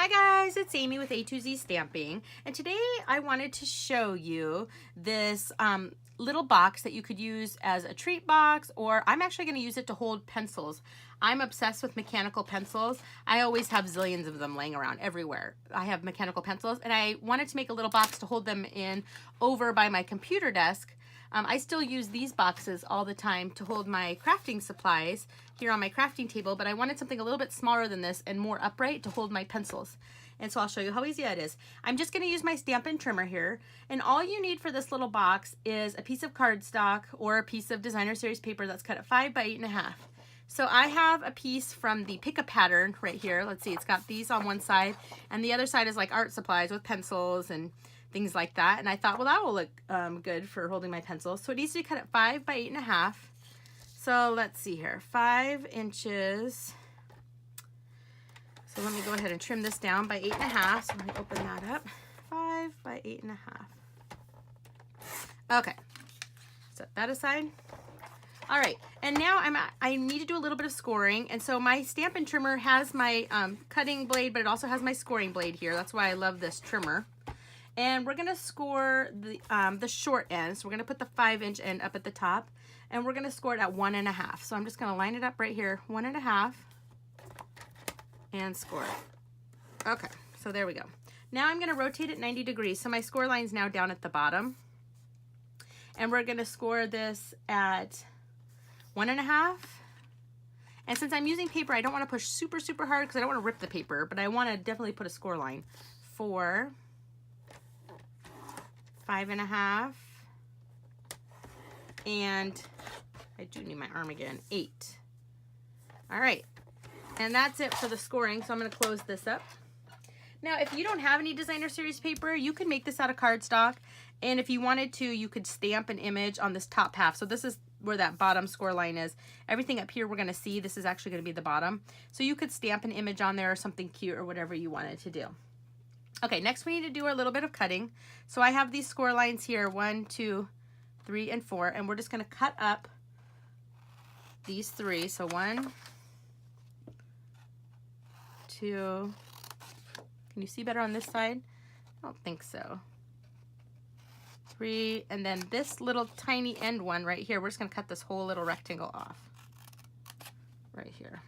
Hi guys, it's Amy with A2Z Stamping, and today I wanted to show you this little box that you could use as a treat box, or I'm actually going to use it to hold pencils. I'm obsessed with mechanical pencils. I always have zillions of them laying around everywhere. I have mechanical pencils, and I wanted to make a little box to hold them in over by my computer desk. I still use these boxes all the time to hold my crafting supplies here on my crafting table, but I wanted something a little bit smaller than this and more upright to hold my pencils. And so I'll show you how easy that is. I'm just going to use my Stampin' trimmer here, and all you need for this little box is a piece of cardstock or a piece of designer series paper that's cut at 5 by 8.5. So I have a piece from the Pick a Pattern right here. Let's see, it's got these on one side, and the other side is like art supplies with pencils and things like that. And I thought, well, that will look good for holding my pencils. So it needs to be cut at 5 by 8.5. So let's see here, 5 inches. So let me go ahead and trim this down by 8.5. So let me open that up. 5 by 8.5. Okay, set that aside. All right, and now I need to do a little bit of scoring, and so my Stampin' trimmer has my cutting blade, but it also has my scoring blade here. That's why I love this trimmer. And we're gonna score the short end. So we're gonna put the 5-inch end up at the top, and we're gonna score it at 1.5. So I'm just gonna line it up right here, 1.5, and score it. Okay, so there we go. Now I'm gonna rotate it 90 degrees. So my score line's now down at the bottom. And we're gonna score this at 1.5. And since I'm using paper, I don't wanna push super, super hard because I don't wanna rip the paper, but I wanna definitely put a score line. 4, 5.5, and I do need my arm again, 8. All right, and that's it for the scoring, so I'm going to close this up. Now, if you don't have any designer series paper, you can make this out of cardstock, and if you wanted to, you could stamp an image on this top half. So this is where that bottom score line is. Everything up here we're going to see, this is actually going to be the bottom. So you could stamp an image on there or something cute or whatever you wanted to do. Okay, next we need to do a little bit of cutting. So I have these score lines here, 1, 2, 3, and 4, and we're just gonna cut up these 3. So 1, 2, can you see better on this side? I don't think so. 3, and then this little tiny end one right here, we're just gonna cut this whole little rectangle off. Right here.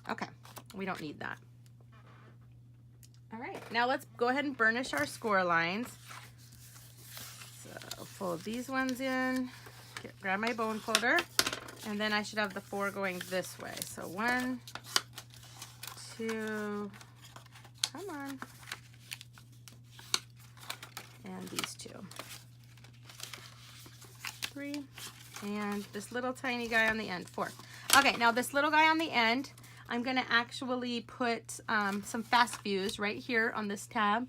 Okay, we don't need that. All right, now let's go ahead and burnish our score lines. So fold these ones in, grab my bone folder, and then I should have the 4 going this way. So 1, 2, come on, and these 2, 3, and this little tiny guy on the end, 4. Okay, now this little guy on the end, I'm gonna actually put some fast fuse right here on this tab.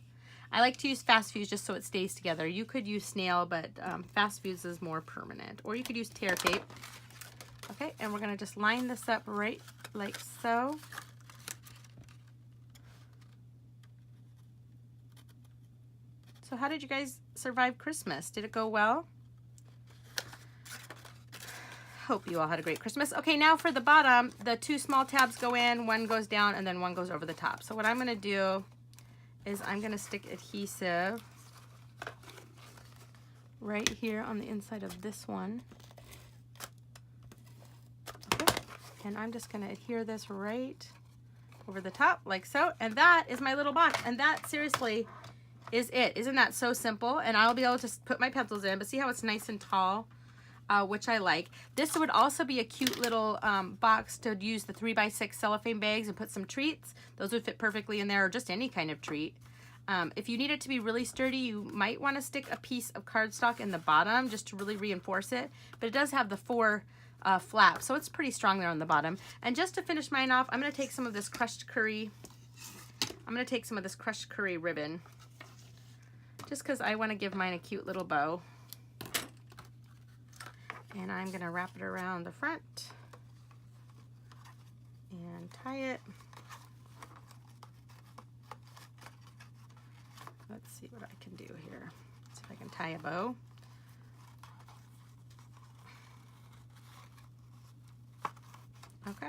I like to use fast fuse just so it stays together. You could use snail, but fast fuse is more permanent. Or you could use tear tape. Okay, and we're gonna just line this up right like so. So how did you guys survive Christmas? Did it go well? Hope you all had a great Christmas. Okay, now for the bottom, the 2 small tabs go in, 1 goes down, and then 1 goes over the top. So what I'm gonna do is I'm gonna stick adhesive right here on the inside of this one. Okay, and I'm just gonna adhere this right over the top like so, and that is my little box, and that seriously is it. Isn't that so simple? And I'll be able to put my pencils in, but see how it's nice and tall? Which I like. This would also be a cute little box to use the 3x6 cellophane bags and put some treats. Those would fit perfectly in there, or just any kind of treat. If you need it to be really sturdy, you might want to stick a piece of cardstock in the bottom just to really reinforce it. But it does have the 4 flaps, so it's pretty strong there on the bottom. And just to finish mine off, I'm going to take some of this crushed curry. I'm going to take some of this crushed curry ribbon, just because I want to give mine a cute little bow. And I'm going to wrap it around the front and tie it. Let's see what I can do here. See if I can tie a bow. Okay.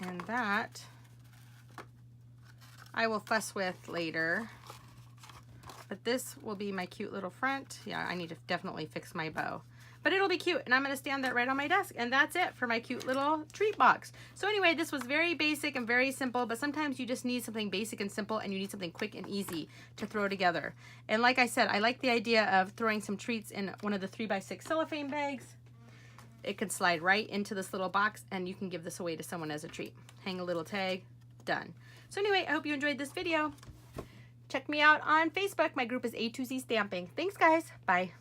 And that I will fuss with later. But this will be my cute little front. Yeah, I need to definitely fix my bow. But it'll be cute, and I'm gonna stand that right on my desk, and that's it for my cute little treat box. So anyway, this was very basic and very simple, but sometimes you just need something basic and simple, and you need something quick and easy to throw together. And like I said, I like the idea of throwing some treats in one of the 3x6 cellophane bags. It can slide right into this little box, and you can give this away to someone as a treat. Hang a little tag, done. So anyway, I hope you enjoyed this video. Check me out on Facebook. My group is A2Z Stamping. Thanks, guys. Bye.